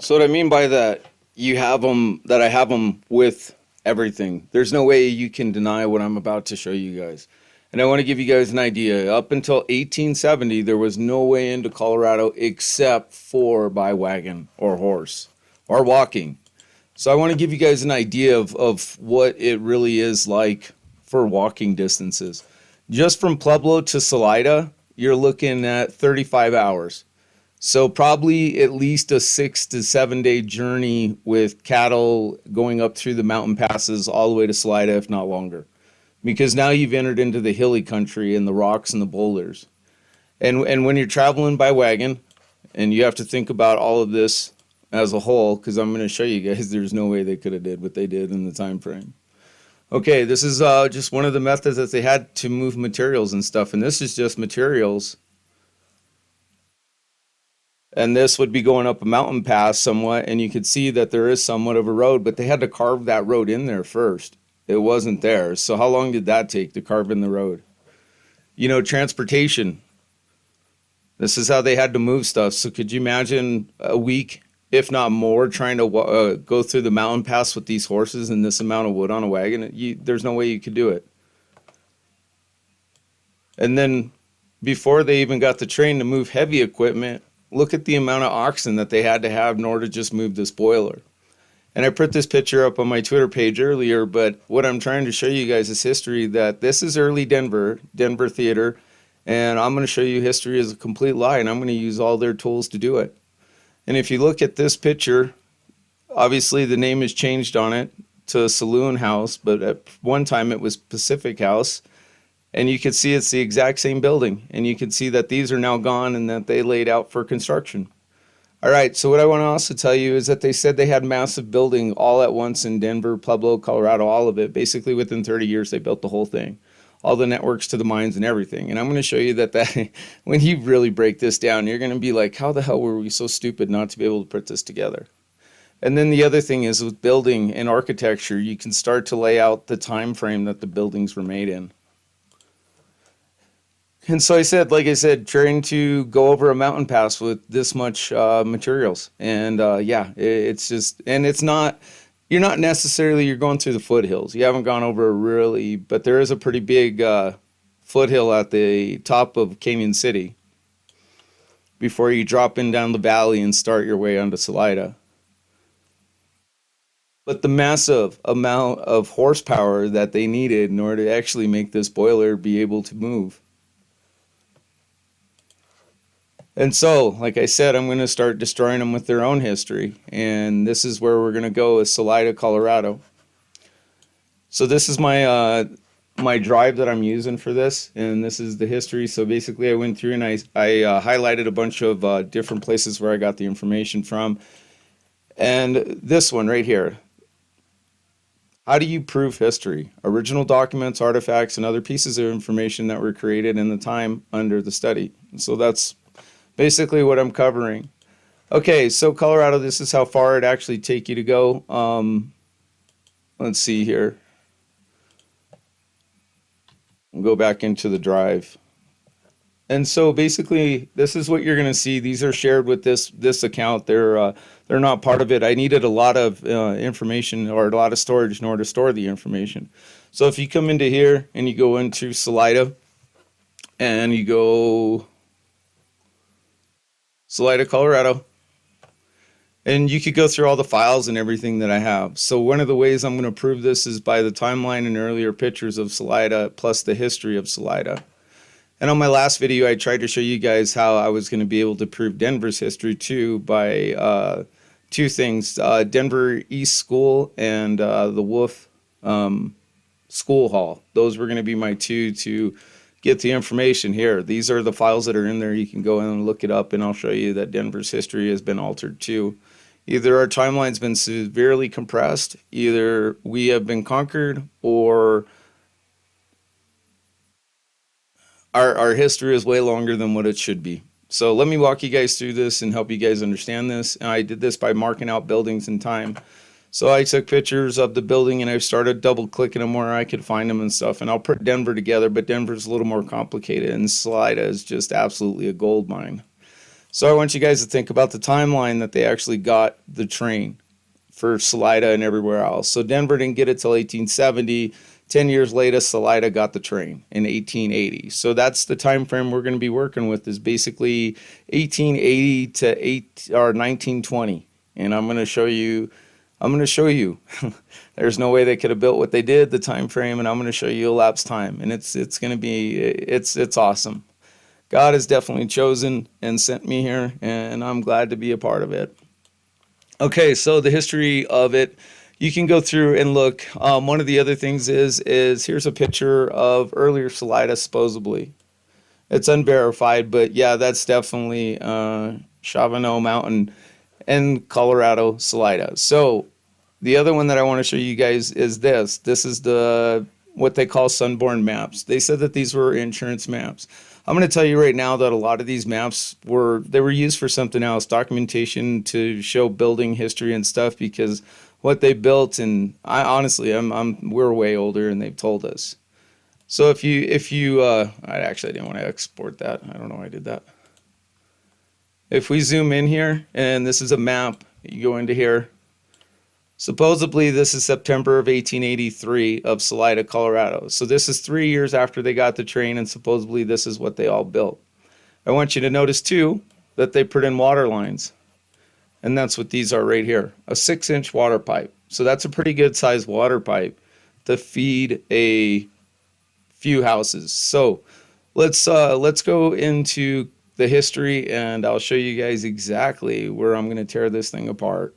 So what I mean by that, you have them that I have them with everything. There's no way you can deny what I'm about to show you guys. And I want to give you guys an idea. Up until 1870, there was no way into Colorado except for by wagon or horse or walking. So I want to give you guys an idea of what it really is like for walking distances. Just from Pueblo to Salida, you're looking at 35 hours. So probably at least a 6 to 7 day journey with cattle going up through the mountain passes all the way to Salida, if not longer. Because now you've entered into the hilly country and the rocks and the boulders. And when you're traveling by wagon, and you have to think about all of this as a whole, because I'm going to show you guys there's no way they could have did what they did in the time frame. Okay, this is just one of the methods that they had to move materials and stuff, and this is just materials. And this would be going up a mountain pass somewhat, and you could see that there is somewhat of a road, but they had to carve that road in there first. It wasn't there. So how long did that take to carve in the road? You know, transportation. This is how they had to move stuff. So could you imagine a week, if not more, trying to go through the mountain pass with these horses and this amount of wood on a wagon? There's no way you could do it. And then before they even got the train to move heavy equipment, look at the amount of oxen that they had to have in order to just move this boiler. And I put this picture up on my Twitter page earlier, but what I'm trying to show you guys is history, that this is early Denver theater, and I'm going to show you history is a complete lie, and I'm going to use all their tools to do it. And if you look at this picture, obviously the name is changed on it to Saloon House, but at one time it was Pacific House. And you can see it's the exact same building. And you can see that these are now gone and that they laid out for construction. All right, so what I want to also tell you is that they said they had massive building all at once in Denver, Pueblo, Colorado, all of it. Basically within 30 years, they built the whole thing. All the networks to the mines and everything. And I'm going to show you that when you really break this down, you're going to be like, how the hell were we so stupid not to be able to put this together? And then the other thing is with building and architecture, you can start to lay out the time frame that the buildings were made in. And so like I said, trying to go over a mountain pass with this much materials. And it's just, and it's not, you're not necessarily, you're going through the foothills. You haven't gone over really, but there is a pretty big foothill at the top of Canyon City before you drop in down the valley and start your way onto Salida. But the massive amount of horsepower that they needed in order to actually make this boiler be able to move. And so, like I said, I'm going to start destroying them with their own history. And this is where we're going to go, is Salida, Colorado. So this is my my drive that I'm using for this. And this is the history. So basically I went through and I highlighted a bunch of different places where I got the information from. And this one right here. How do you prove history? Original documents, artifacts, and other pieces of information that were created in the time under the study. So that's basically what I'm covering. Okay, so Colorado, this is how far it actually take you to go. Let's see here. We'll go back into the drive. And so basically, this is what you're going to see. These are shared with this account. They're not part of it. I needed a lot of information or a lot of storage in order to store the information. So if you come into here and you go into Salida and you go Salida, Colorado, and you could go through all the files and everything that I have. So one of the ways I'm going to prove this is by the timeline and earlier pictures of Salida plus the history of Salida. And on my last video, I tried to show you guys how I was going to be able to prove Denver's history too by two things, Denver East School and the Wolf School Hall. Those were going to be my two to get the information here. These are the files that are in there. You can go in and look it up, and I'll show you that Denver's history has been altered too. Either our timeline's been severely compressed, either we have been conquered, or our history is way longer than what it should be. So let me walk you guys through this and help you guys understand this. And I did this by marking out buildings in time. So I took pictures of the building and I started double clicking them where I could find them and stuff. And I'll put Denver together, but Denver's a little more complicated and Salida is just absolutely a gold mine. So I want you guys to think about the timeline that they actually got the train for Salida and everywhere else. So Denver didn't get it till 1870. 10 years later, Salida got the train in 1880. So that's the time frame we're going to be working with, is basically 1880 to 1920. And I'm going to show you. There's no way they could have built what they did, the time frame, and I'm going to show you elapsed time. And it's going to be it's awesome. God has definitely chosen and sent me here, and I'm glad to be a part of it. Okay, so the history of it, you can go through and look. One of the other things is here's a picture of earlier Salida, supposedly. It's unverified, but yeah, that's definitely Chavano Mountain and Colorado, Salida. So the other one that I want to show you guys is this. This is what they call sunborn maps. They said that these were insurance maps. I'm going to tell you right now that a lot of these maps were used for something else, documentation to show building history and stuff, because what they built, and I honestly, we're way older and they've told us. So if you I didn't want to export that. I don't know why I did that. If we zoom in here, and this is a map, you go into here. Supposedly, this is September of 1883 of Salida, Colorado. So this is 3 years after they got the train, and supposedly this is what they all built. I want you to notice, too, that they put in water lines. And that's what these are right here, a 6-inch water pipe. So that's a pretty good sized water pipe to feed a few houses. So let's go into the history, and I'll show you guys exactly where I'm going to tear this thing apart.